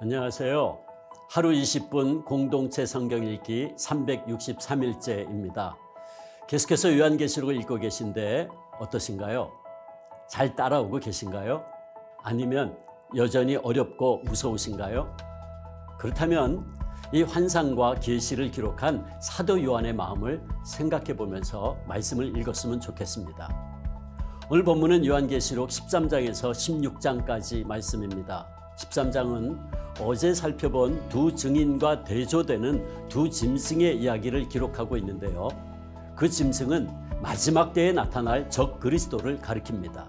안녕하세요. 하루 20분 공동체 성경 읽기 363일째입니다. 계속해서 요한계시록을 읽고 계신데 어떠신가요? 잘 따라오고 계신가요? 아니면 여전히 어렵고 무서우신가요? 그렇다면 이 환상과 계시를 기록한 사도 요한의 마음을 생각해 보면서 말씀을 읽었으면 좋겠습니다. 오늘 본문은 요한계시록 13장에서 16장까지 말씀입니다. 13장은 어제 살펴본 두 증인과 대조되는 두 짐승의 이야기를 기록하고 있는데요. 그 짐승은 마지막 때에 나타날 적 그리스도를 가리킵니다.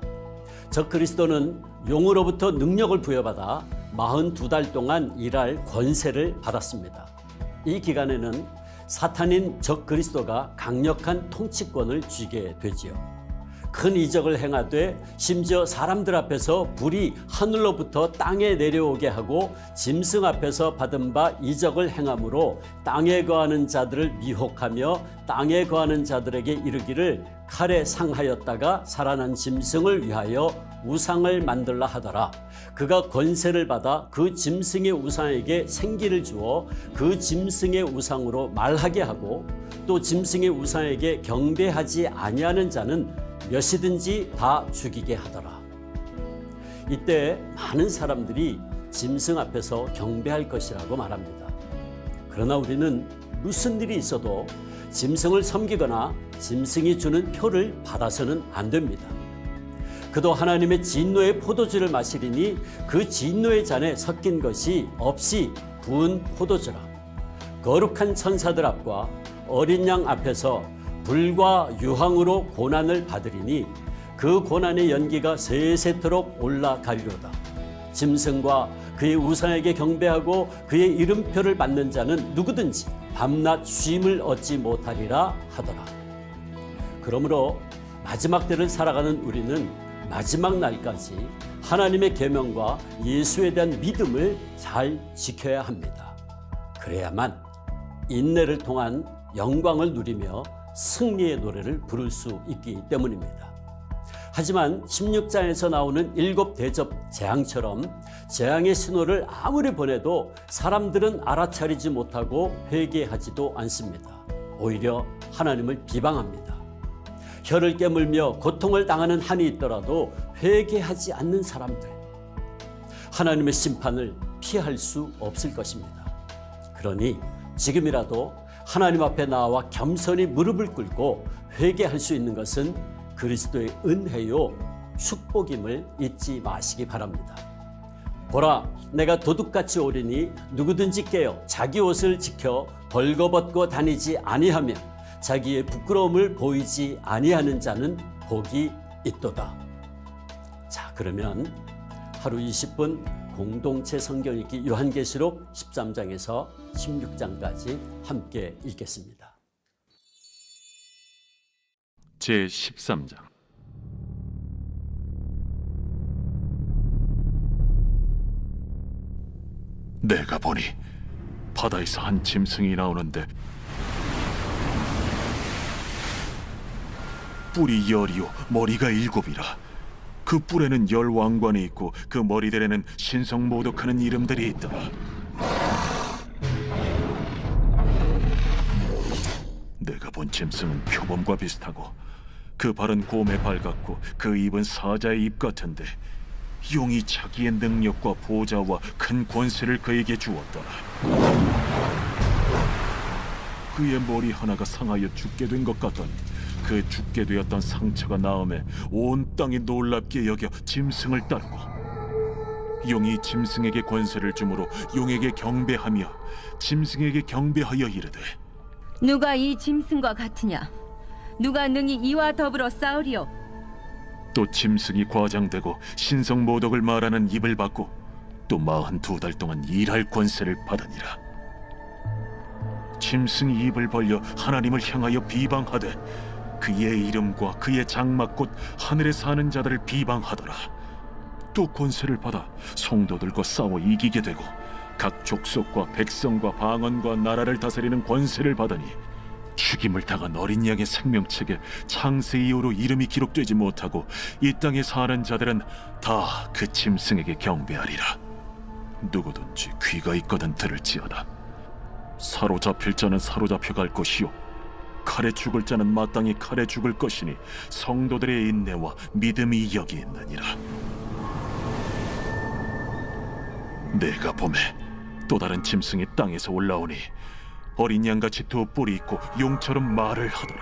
적 그리스도는 용으로부터 능력을 부여받아 42달 동안 일할 권세를 받았습니다. 이 기간에는 사탄인 적 그리스도가 강력한 통치권을 쥐게 되지요. 큰 이적을 행하되 심지어 사람들 앞에서 불이 하늘로부터 땅에 내려오게 하고 짐승 앞에서 받은 바 이적을 행함으로 땅에 거하는 자들을 미혹하며 땅에 거하는 자들에게 이르기를 칼에 상하였다가 살아난 짐승을 위하여 우상을 만들라 하더라. 그가 권세를 받아 그 짐승의 우상에게 생기를 주어 그 짐승의 우상으로 말하게 하고 또 짐승의 우상에게 경배하지 아니하는 자는 몇이든지 다 죽이게 하더라. 이때 많은 사람들이 짐승 앞에서 경배할 것이라고 말합니다. 그러나 우리는 무슨 일이 있어도 짐승을 섬기거나 짐승이 주는 표를 받아서는 안 됩니다. 그도 하나님의 진노의 포도주를 마시리니 그 진노의 잔에 섞인 것이 없이 부은 포도주라. 거룩한 천사들 앞과 어린 양 앞에서 불과 유황으로 고난을 받으리니 그 고난의 연기가 세세토록 올라가리로다. 짐승과 그의 우상에게 경배하고 그의 이름표를 받는 자는 누구든지 밤낮 쉼을 얻지 못하리라 하더라. 그러므로 마지막 때를 살아가는 우리는 마지막 날까지 하나님의 계명과 예수에 대한 믿음을 잘 지켜야 합니다. 그래야만 인내를 통한 영광을 누리며 승리의 노래를 부를 수 있기 때문입니다. 하지만 16장에서 나오는 7 대접 재앙처럼 재앙의 신호를 아무리 보내도 사람들은 알아차리지 못하고 회개하지도 않습니다. 오히려 하나님을 비방합니다. 혀를 깨물며 고통을 당하는 한이 있더라도 회개하지 않는 사람들, 하나님의 심판을 피할 수 없을 것입니다. 그러니 지금이라도 하나님 앞에 나와 겸손히 무릎을 꿇고 회개할 수 있는 것은 그리스도의 은혜요 축복임을 잊지 마시기 바랍니다. 보라, 내가 도둑같이 오리니 누구든지 깨어 자기 옷을 지켜 벌거벗고 다니지 아니하며 자기의 부끄러움을 보이지 아니하는 자는 복이 있도다. 자, 그러면 하루 20분 공동체 성경 읽기 요한계시록 13장에서 16장까지 함께 읽겠습니다. 제13장. 내가 보니 바다에서 한 짐승이 나오는데 뿔이 10이요 머리가 7이라. 그 뿔에는 10 왕관이 있고 그 머리들에는 신성모독하는 이름들이 있더라. 내가 본 짐승은 표범과 비슷하고 그 발은 곰의 발 같고 그 입은 사자의 입 같은데 용이 자기의 능력과 보좌와 큰 권세를 그에게 주었더라. 그의 머리 하나가 상하여 죽게 된 것 같더니 그 죽게 되었던 상처가 나음에 온 땅이 놀랍게 여겨 짐승을 따르고 용이 짐승에게 권세를 주므로 용에게 경배하며 짐승에게 경배하여 이르되 누가 이 짐승과 같으냐? 누가 능히 이와 더불어 싸우리요? 또 짐승이 과장되고 신성모독을 말하는 입을 받고 또 42달 동안 일할 권세를 받으니라. 짐승이 입을 벌려 하나님을 향하여 비방하되 그의 이름과 그의 장막 곧 하늘에 사는 자들을 비방하더라. 또 권세를 받아 성도들과 싸워 이기게 되고 각 족속과 백성과 방언과 나라를 다스리는 권세를 받으니 죽임을 당한 어린 양의 생명책에 창세 이후로 이름이 기록되지 못하고 이 땅에 사는 자들은 다 그 짐승에게 경배하리라. 누구든지 귀가 있거든 들을지어다. 사로잡힐 자는 사로잡혀갈 것이요 칼에 죽을 자는 마땅히 칼에 죽을 것이니 성도들의 인내와 믿음이 여기 있느니라. 내가 보매 또 다른 짐승이 땅에서 올라오니 어린 양같이 두 뿔이 있고 용처럼 말을 하더라.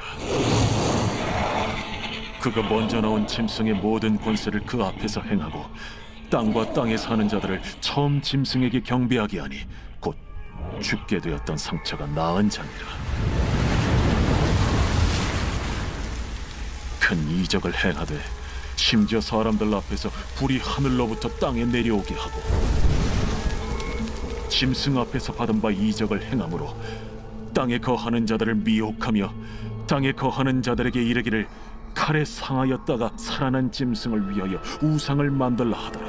그가 먼저 나온 짐승의 모든 권세를 그 앞에서 행하고 땅과 땅에 사는 자들을 처음 짐승에게 경배하게 하니 곧 죽게 되었던 상처가 나은 자니라. 큰 이적을 행하되 심지어 사람들 앞에서 불이 하늘로부터 땅에 내려오게 하고 짐승 앞에서 받은 바 이적을 행함으로 땅에 거하는 자들을 미혹하며 땅에 거하는 자들에게 이르기를 칼에 상하였다가 살아난 짐승을 위하여 우상을 만들라 하더라.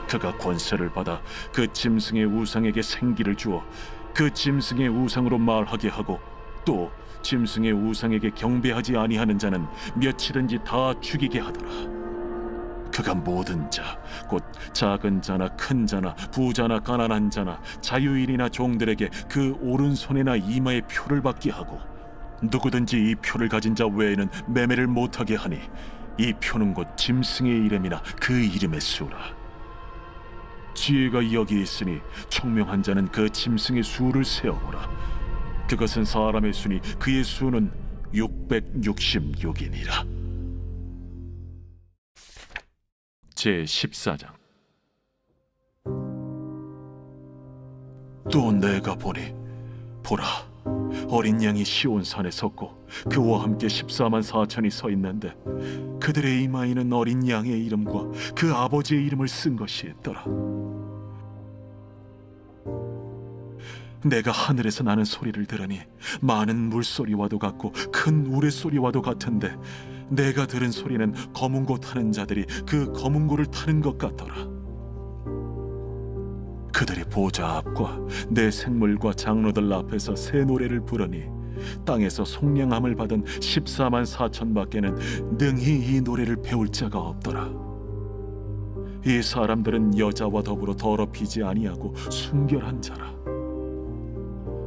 그가 권세를 받아 그 짐승의 우상에게 생기를 주어 그 짐승의 우상으로 말하게 하고 또 짐승의 우상에게 경배하지 아니하는 자는 며칠든지 다 죽이게 하더라. 그가 모든 자, 곧 작은 자나 큰 자나 부자나 가난한 자나 자유인이나 종들에게 그 오른손이나 이마에 표를 받게 하고 누구든지 이 표를 가진 자 외에는 매매를 못하게 하니 이 표는 곧 짐승의 이름이나 그 이름의 수라. 지혜가 여기 있으니 총명한 자는 그 짐승의 수를 세어보라. 그것은 사람의 수니 그의 수는 666이니라. 제14장. 또 내가 보니 보라 어린 양이 시온산에 섰고 그와 함께 14만 4천이 서 있는데 그들의 이마에는 어린 양의 이름과 그 아버지의 이름을 쓴 것이 있더라. 내가 하늘에서 나는 소리를 들으니 많은 물소리와도 같고 큰 우레소리와도 같은데 내가 들은 소리는 검은 고 타는 자들이 그 검은 고를 타는 것 같더라. 그들이 보좌 앞과 내 생물과 장로들 앞에서 새 노래를 부르니 땅에서 속량함을 받은 14만 4천 밖에는 능히 이 노래를 배울 자가 없더라. 이 사람들은 여자와 더불어 더럽히지 아니하고 순결한 자라.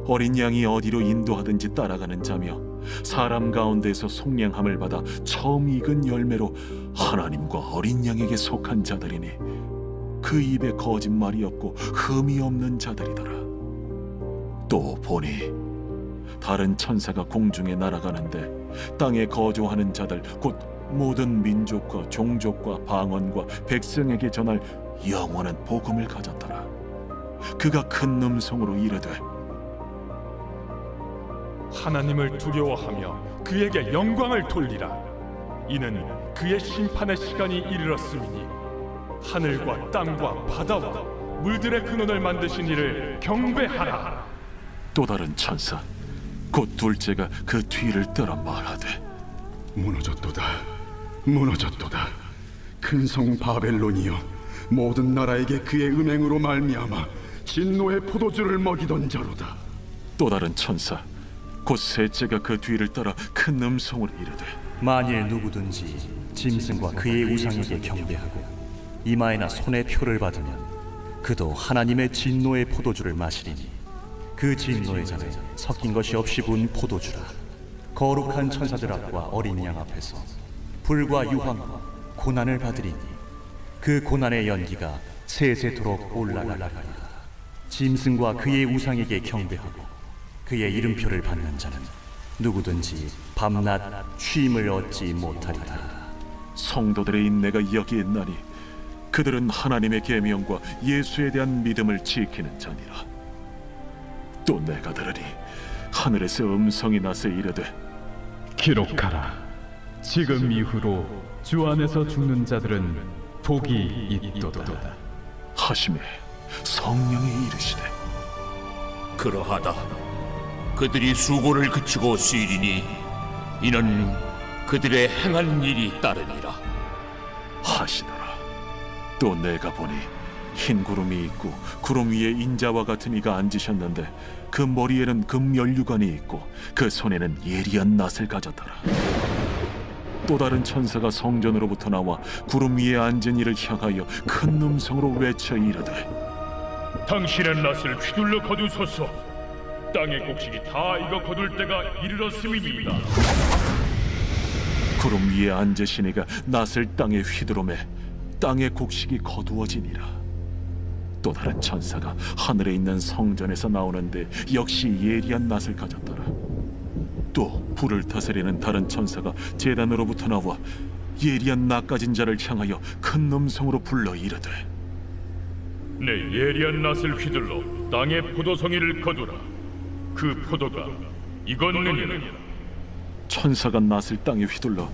어린 양이 어디로 인도하든지 따라가는 자며 사람 가운데서 속량함을 받아 처음 익은 열매로 하나님과 어린 양에게 속한 자들이니 그 입에 거짓말이 없고 흠이 없는 자들이더라. 또 보니 다른 천사가 공중에 날아가는데 땅에 거주하는 자들 곧 모든 민족과 종족과 방언과 백성에게 전할 영원한 복음을 가졌더라. 그가 큰 음성으로 이르되 하나님을 두려워하며 그에게 영광을 돌리라. 이는 그의 심판의 시간이 이르렀음이니 하늘과 땅과 바다와 물들의 근원을 만드신 이를 경배하라. 또 다른 천사 곧 둘째가 그 뒤를 따라 말하되 무너졌도다 무너졌도다 큰 성 바벨론이여 모든 나라에게 그의 음행으로 말미암아 진노의 포도주를 먹이던 자로다. 또 다른 천사 곧 셋째가 그 뒤를 따라 큰 음성으로 이르되 만일 누구든지 짐승과 그의 우상에게 경배하고 이마에나 손에 표를 받으면 그도 하나님의 진노의 포도주를 마시리니 그 진노의 잔에 섞인 것이 없이 부은 포도주라. 거룩한 천사들 앞과 어린 양 앞에서 불과 유황과 고난을 받으리니 그 고난의 연기가 세세토록 올라가리라. 짐승과 그의 우상에게 경배하고 그의 이름표를 받는 자는 누구든지 밤낮 쉼을 얻지 못하리라. 성도들의 인내가 여기 있나니 그들은 하나님의 계명과 예수에 대한 믿음을 지키는 자니라. 또 내가 들으니 하늘에서 음성이 나서 이르되 기록하라. 지금 이후로 주 안에서 죽는 자들은 복이 있도다. 하심에 성령이 이르시되 그러하다. 그들이 수고를 그치고 쉬리니 이는 그들의 행한 일이 따르니라 하시더라. 또 내가 보니 흰 구름이 있고 구름 위에 인자와 같은 이가 앉으셨는데 그 머리에는 금 면류관이 있고 그 손에는 예리한 낫을 가졌더라. 또 다른 천사가 성전으로부터 나와 구름 위에 앉은 이를 향하여 큰 음성으로 외쳐 이르되 당신의 낫을 휘둘러 거두소서. 땅의 곡식이 다 익어 거둘 때가 이르렀음이니이다. 구름 위에 앉으시니가 낫을 땅에 휘두르매 땅의 곡식이 거두어지니라. 또 다른 천사가 하늘에 있는 성전에서 나오는데 역시 예리한 낫을 가졌더라. 또 불을 다스리는 다른 천사가 제단으로부터 나와 예리한 낫 가진 자를 향하여 큰 음성으로 불러 이르되, 내 예리한 낫을 휘둘러 땅의 포도송이를 거두라. 그 포도가 익었느니라. 천사가 낫을 땅에 휘둘러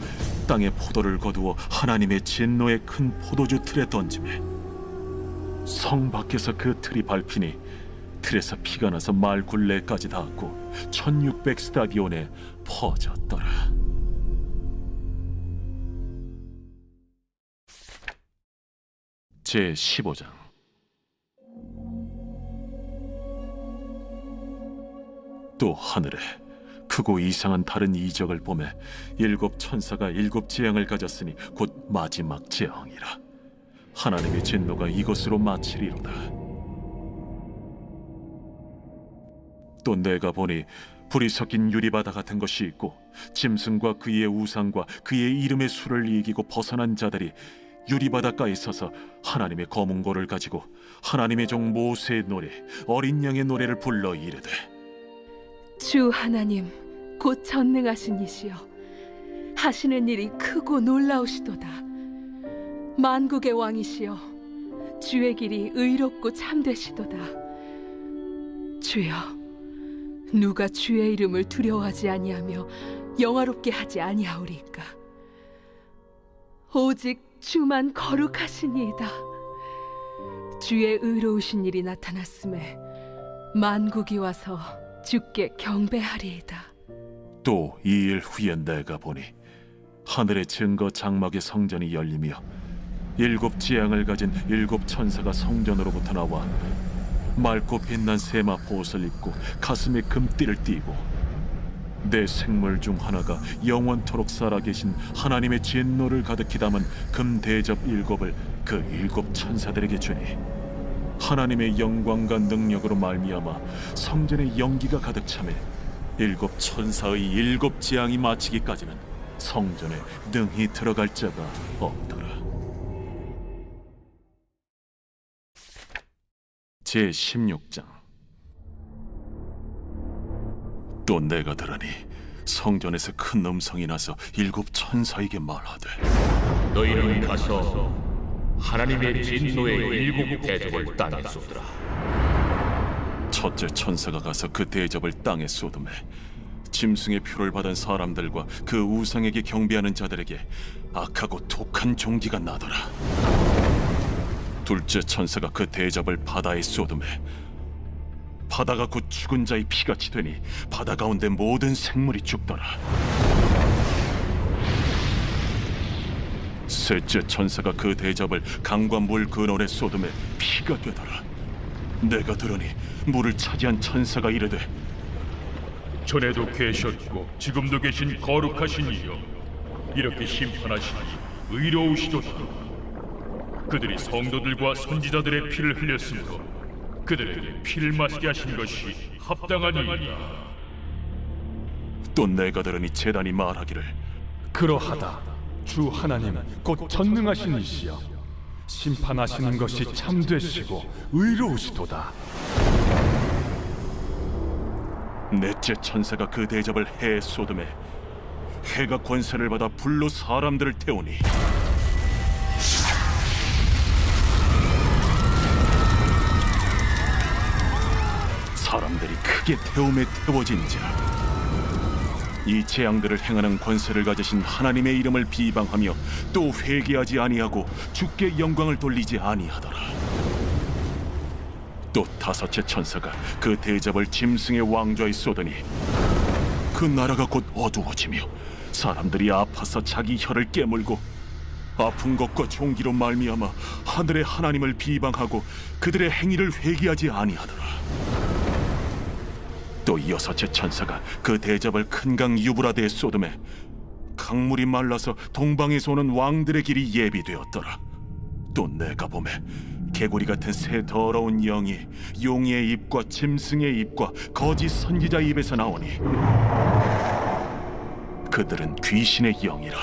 땅의 포도를 거두어 하나님의 진노의 큰 포도주 틀에 던지매 성 밖에서 그 틀이 밟히니 틀에서 피가 나서 말 굴레까지 닿았고 1600 스타디온에 퍼졌더라. 제 15장. 또 하늘에 크고 이상한 다른 이적을 보매 일곱 천사가 일곱 재앙을 가졌으니 곧 마지막 재앙이라. 하나님의 진노가 이것으로 마치리로다. 또 내가 보니 불이 섞인 유리바다 같은 것이 있고 짐승과 그의 우상과 그의 이름의 수를 이기고 벗어난 자들이 유리바닷가에 서서 하나님의 검은고를 가지고 하나님의 종 모세의 노래 어린 양의 노래를 불러 이르되, 주 하나님 곧 전능하신 이시여, 하시는 일이 크고 놀라우시도다. 만국의 왕이시여, 주의 길이 의롭고 참되시도다. 주여, 누가 주의 이름을 두려워하지 아니하며 영화롭게 하지 아니하오리까? 오직 주만 거룩하시니이다. 주의 의로우신 일이 나타났음에 만국이 와서 주께 경배하리이다. 또 2일 후에 내가 보니 하늘의 증거 장막의 성전이 열리며 일곱 재앙을 가진 일곱 천사가 성전으로부터 나와 맑고 빛난 세마 보옷을 입고 가슴에 금띠를 띠고 내 생물 중 하나가 영원토록 살아계신 하나님의 진노를 가득히 담은 금 대접 일곱을 그 일곱 천사들에게 주니 하나님의 영광과 능력으로 말미암아 성전에 연기가 가득 차매 일곱 천사의 일곱 재앙이 마치기까지는 성전에 능히 들어갈 자가 없더라. 제 16장. 또 내가 들으니 성전에서 큰 음성이 나서 일곱 천사에게 말하되, 너희는 가서 하나님의 진노의 일곱 대접을 땅에 쏟으라. 첫째 천사가 가서 그 대접을 땅에 쏟음에 짐승의 표를 받은 사람들과 그 우상에게 경배하는 자들에게 악하고 독한 종기가 나더라. 둘째 천사가 그 대접을 바다에 쏟음에 바다가 곧 죽은 자의 피같이 되니 바다 가운데 모든 생물이 죽더라. 셋째 천사가 그 대접을 강과 물 근원에 쏟음에 피가 되더라. 내가 들으니 물을 차지한 천사가 이르되, 전에도 계셨고 지금도 계신 거룩하신 이여, 이렇게 심판하시니 의로우시도다. 그들이 성도들과 선지자들의 피를 흘렸으므로 그들에게 피를 마시게 하신 것이 합당하니이다. 또 내가 들으니 제단이 말하기를, 그러하다. 주 하나님 곧 전능하신 이시여, 심판하시는 것이 참되시고 의로우시도다. 넷째 천사가 그 대접을 해에 쏟음에 해가 권세를 받아 불로 사람들을 태우니 사람들이 크게 태움에 태워진지라. 이 재앙들을 행하는 권세를 가지신 하나님의 이름을 비방하며 또 회개하지 아니하고 주께 영광을 돌리지 아니하더라. 또 다섯째 천사가 그 대접을 짐승의 왕좌에 쏟으니 그 나라가 곧 어두워지며 사람들이 아파서 자기 혀를 깨물고 아픈 것과 종기로 말미암아 하늘의 하나님을 비방하고 그들의 행위를 회개하지 아니하더라. 또 여섯째 천사가 그 대접을 큰 강 유브라데에 쏟음에 강물이 말라서 동방에서 오는 왕들의 길이 예비되었더라. 또 내가 보매 개구리 같은 새 더러운 영이 용의 입과 짐승의 입과 거짓 선지자의 입에서 나오니 그들은 귀신의 영이라.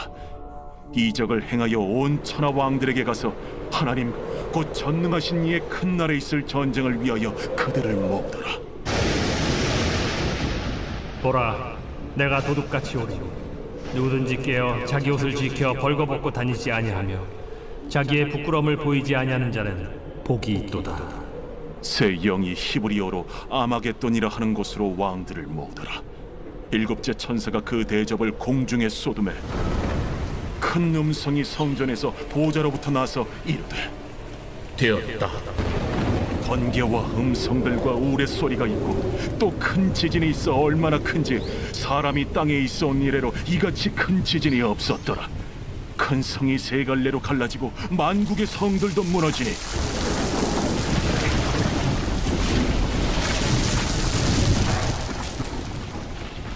이적을 행하여 온 천하 왕들에게 가서 하나님 곧 전능하신 이의 큰 날에 있을 전쟁을 위하여 그들을 모으더라. 보라, 내가 도둑같이 오리니 누구든지 깨어 자기 옷을 지켜 벌거벗고 다니지 아니하며 자기의 부끄러움을 보이지 아니하는 자는 복이 있도다. 새 영이 히브리어로 아마겟돈이라 하는 곳으로 왕들을 모으더라. 일곱째 천사가 그 대접을 공중에 쏟음에 큰 음성이 성전에서 보좌로부터 나서 이르되 되었다. 번개와 음성들과 우레소리가 있고 또 큰 지진이 있어 얼마나 큰지 사람이 땅에 있어 온 이래로 이같이 큰 지진이 없었더라. 큰 성이 세 갈래로 갈라지고 만국의 성들도 무너지니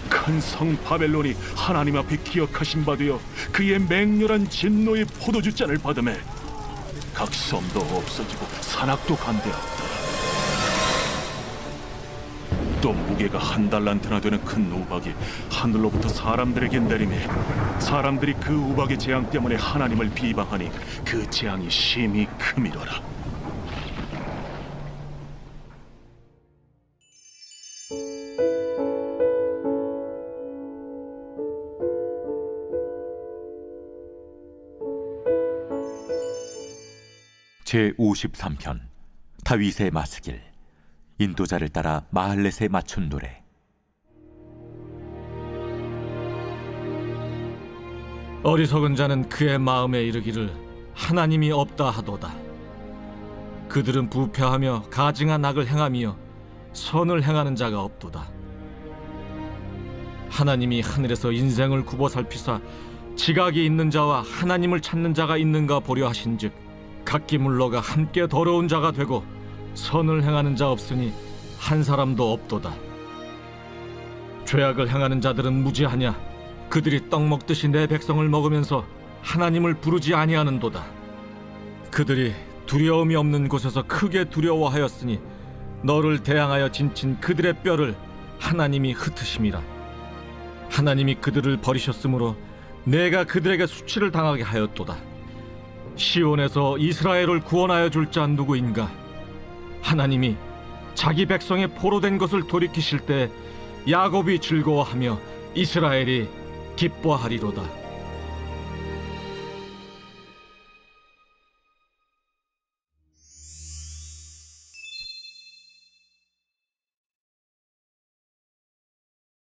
큰 성 바벨론이 하나님 앞에 기억하신 바 되어 그의 맹렬한 진노의 포도주 잔을 받음에 각 섬도 없어지고 산악도 간대하였다. 또 무게가 1달란트나 되는 큰 우박이 하늘로부터 사람들에게 내리매 사람들이 그 우박의 재앙 때문에 하나님을 비방하니 그 재앙이 심히 크미더라. 제53편 다윗의 마스길. 인도자를 따라 마할렛에 맞춘 노래. 어리석은 자는 그의 마음에 이르기를 하나님이 없다 하도다. 그들은 부패하며 가증한 악을 행하며 선을 행하는 자가 없도다. 하나님이 하늘에서 인생을 굽어 살피사 지각이 있는 자와 하나님을 찾는 자가 있는가 보려 하신즉 각기 물러가 함께 더러운 자가 되고 선을 행하는 자 없으니 한 사람도 없도다. 죄악을 행하는 자들은 무지하냐? 그들이 떡 먹듯이 내 백성을 먹으면서 하나님을 부르지 아니하는도다. 그들이 두려움이 없는 곳에서 크게 두려워하였으니 너를 대항하여 진친 그들의 뼈를 하나님이 흩으심이라. 하나님이 그들을 버리셨으므로 내가 그들에게 수치를 당하게 하였도다. 시온에서 이스라엘을 구원하여 줄 자 누구인가? 하나님이 자기 백성의 포로된 것을 돌이키실 때 야곱이 즐거워하며 이스라엘이 기뻐하리로다.